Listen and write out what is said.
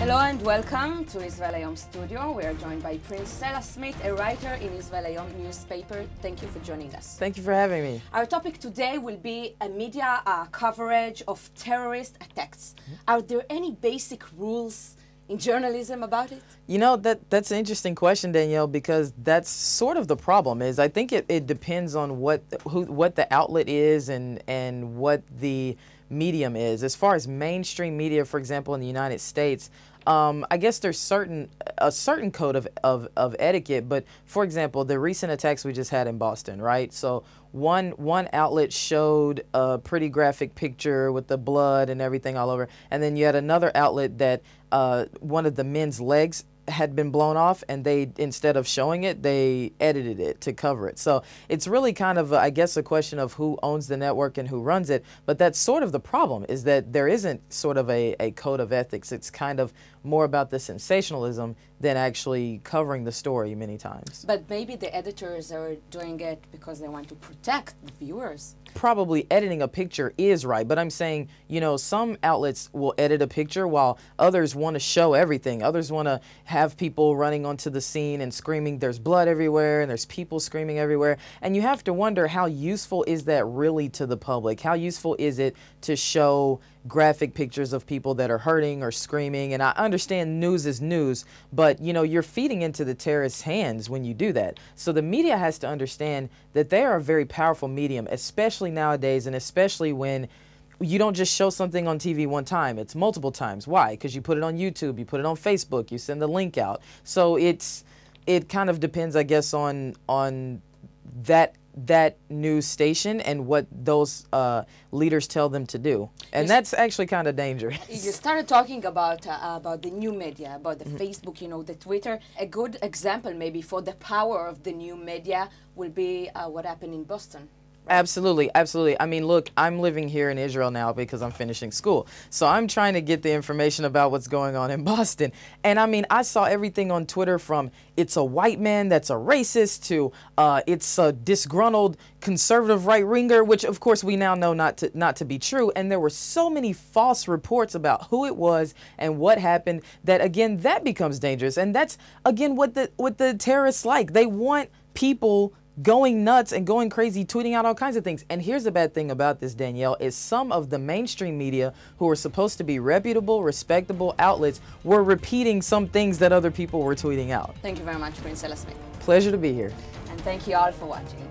Hello and welcome to Israel Hayom studio. We are joined by Princella Smith, a writer in Israel Hayom newspaper. Thank you for joining us. Thank you for having me. Our topic today will be a media coverage of terrorist attacks. Are there any basic rules in journalism about it? You know, that's an interesting question, Danielle, because that's sort of the problem. Is I think it depends on what the outlet is and what the medium is. As far as mainstream media, for example, in the United States, I guess there's a certain code of etiquette. But for example, the recent attacks we just had in Boston, right? So one outlet showed a pretty graphic picture with the blood and everything all over, and then you had another outlet that one of the men's legs had been blown off, and they, instead of showing it, they edited it to cover it. So it's really kind of, I guess, a question of who owns the network and who runs it. But that's sort of the problem, is that there isn't sort of a code of ethics. It's kind of more about the sensationalism than actually covering the story many times. But maybe the editors are doing it because they want to protect the viewers. Probably editing a picture is right, but I'm saying, you know, some outlets will edit a picture while others want to show everything. Others want to have people running onto the scene and screaming, there's blood everywhere and there's people screaming everywhere. And you have to wonder, how useful is that really to the public? How useful is it to show graphic pictures of people that are hurting or screaming? And I understand news is news, but you know, you're feeding into the terrorists' hands when you do that. So the media has to understand that they are a very powerful medium, especially nowadays, and especially when you don't just show something on TV one time, it's multiple times. Why? Because you put it on YouTube, you put it on Facebook, you send the link out. So it kind of depends, I guess, on that news station and what those leaders tell them to do, and that's actually kind of dangerous. You started talking about the new media, about the Facebook, you know, the Twitter. A good example maybe for the power of the new media will be what happened in Boston. Right? Absolutely, absolutely. I mean, look, I'm living here in Israel now because I'm finishing school. So I'm trying to get the information about what's going on in Boston. And I mean, I saw everything on Twitter from it's a white man that's a racist to it's a disgruntled conservative right-winger, which of course we now know not to be true. And there were so many false reports about who it was and what happened that, again, that becomes dangerous. And that's, again, what the terrorists like. They want people going nuts and going crazy, tweeting out all kinds of things. And here's the bad thing about this, Danielle, is some of the mainstream media who are supposed to be reputable, respectable outlets were repeating some things that other people were tweeting out. Thank you very much, Princella Smith. Pleasure to be here. And thank you all for watching.